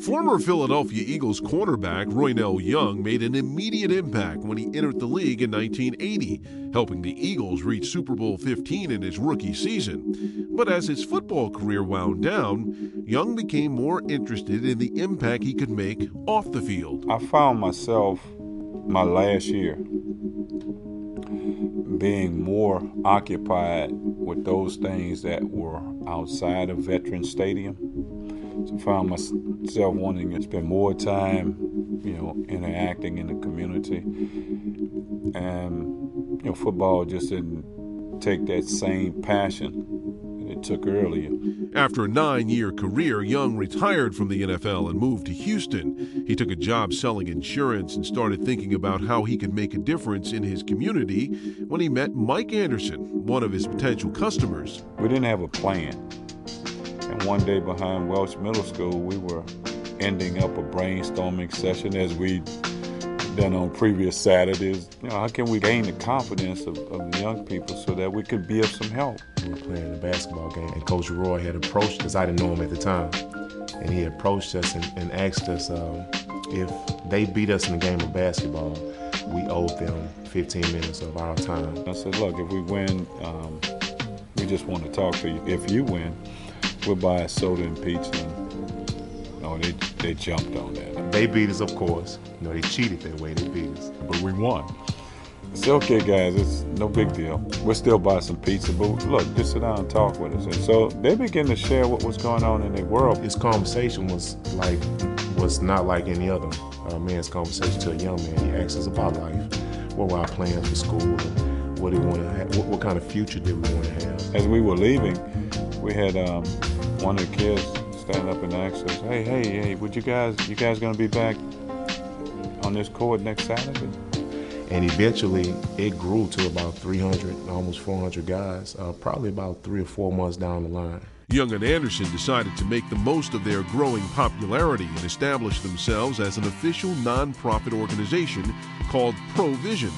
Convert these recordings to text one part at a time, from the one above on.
Former Philadelphia Eagles cornerback Roynell Young made an immediate impact when he entered the league in 1980, helping the Eagles reach Super Bowl 15 in his rookie season. But as his football career wound down, Young became more interested in the impact he could make off the field. I found myself my last year being more occupied with those things that were outside of Veterans Stadium. So I found myself wanting to spend more time, interacting in the community. And, football just didn't take that same passion that it took earlier. After a 9-year career, Young retired from the NFL and moved to Houston. He took a job selling insurance and started thinking about how he could make a difference in his community when he met Mike Anderson, one of his potential customers. We didn't have a plan. And one day behind Welch Middle School, we were ending up a brainstorming session as we'd done on previous Saturdays. How can we gain the confidence of the young people so that we could be of some help? We were playing a basketball game, and Coach Roy had approached us. I didn't know him at the time. And he approached us and asked us if they beat us in a game of basketball, we owed them 15 minutes of our time. I said, look, if we win, we just want to talk to you. If you win, we'll buy a soda and pizza. They jumped on that. They beat us, of course. They cheated that way. They beat us. But we won. I said, okay, guys, it's no big deal. We'll still buy some pizza, but look, just sit down and talk with us. And so they began to share what was going on in their world. His conversation was not like any other man's conversation to a young man. He asked us about life. What were our plans for school? And what did we want to have? What kind of future did we want to have? As we were leaving, we had one of the kids stand up and ask us, hey, would you guys gonna be back on this court next Saturday? And eventually it grew to about 300, almost 400 guys, probably about 3 or 4 months down the line. Young and Anderson decided to make the most of their growing popularity and establish themselves as an official nonprofit organization called ProVision.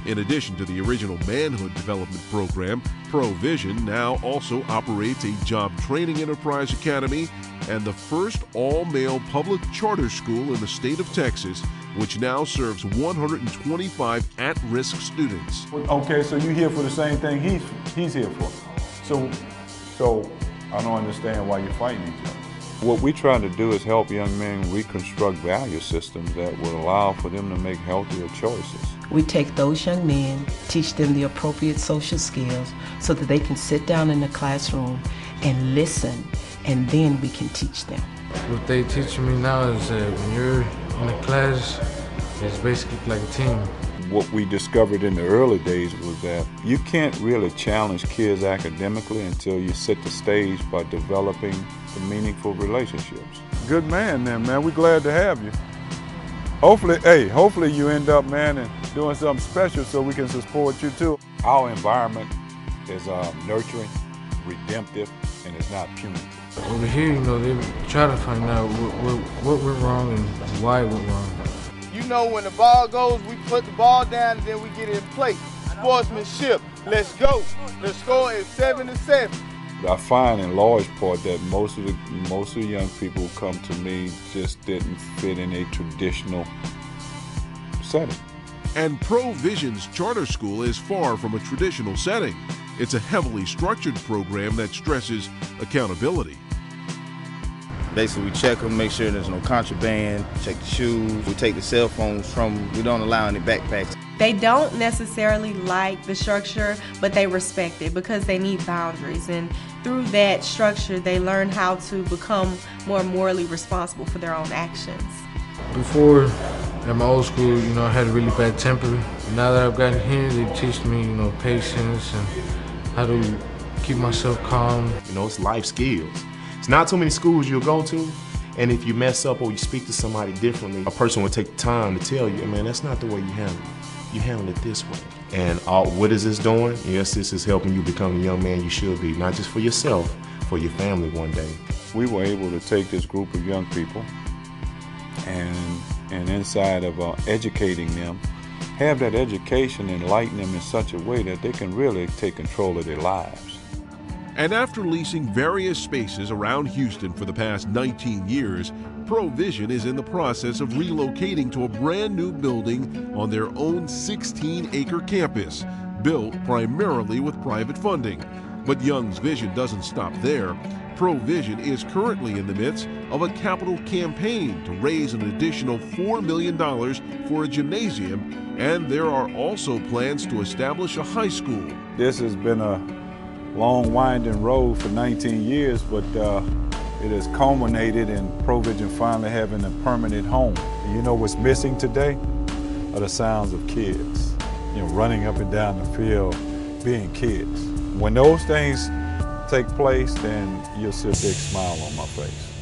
In addition to the original manhood development program, ProVision now also operates a job training enterprise academy and the first all-male public charter school in the state of Texas, which now serves 125 at-risk students. Okay, so you're here for the same thing he's here for. So I don't understand why you're fighting each other. What we try to do is help young men reconstruct value systems that will allow for them to make healthier choices. We take those young men, teach them the appropriate social skills so that they can sit down in the classroom and listen, and then we can teach them. What they teach me now is that when you're in a class, it's basically like a team. What we discovered in the early days was that you can't really challenge kids academically until you set the stage by developing the meaningful relationships. Good man then, man. We're glad to have you. Hopefully you end up, man, and doing something special so we can support you too. Our environment is nurturing, redemptive, and it's not punitive. Over here, they try to find out what went wrong and why it went wrong. When the ball goes, we put the ball down and then we get it in play. Sportsmanship, let's go. The score is 7-7. I find in large part that most of the young people who come to me just didn't fit in a traditional setting. And ProVision's charter school is far from a traditional setting. It's a heavily structured program that stresses accountability. Basically, we check them, make sure there's no contraband, check the shoes. We take the cell phones from them. We don't allow any backpacks. They don't necessarily like the structure, but they respect it because they need boundaries. And through that structure, they learn how to become more morally responsible for their own actions. Before, at my old school, I had a really bad temper. Now that I've gotten here, they teach me, patience and how to keep myself calm. It's life skills. It's not too many schools you'll go to, and if you mess up or you speak to somebody differently, a person will take the time to tell you, man, that's not the way you handle it. You handle it this way. And what is this doing? Yes, this is helping you become the young man you should be, not just for yourself, for your family one day. We were able to take this group of young people and inside of educating them, have that education enlighten them in such a way that they can really take control of their lives. And after leasing various spaces around Houston for the past 19 years, ProVision is in the process of relocating to a brand new building on their own 16-acre campus, built primarily with private funding. But Young's vision doesn't stop there. ProVision is currently in the midst of a capital campaign to raise an additional $4 million for a gymnasium, and there are also plans to establish a high school. This has been a long, winding road for 19 years, but it has culminated in ProVision finally having a permanent home. And you know what's missing today? Are the sounds of kids, running up and down the field, being kids. When those things take place, then you'll see a big smile on my face.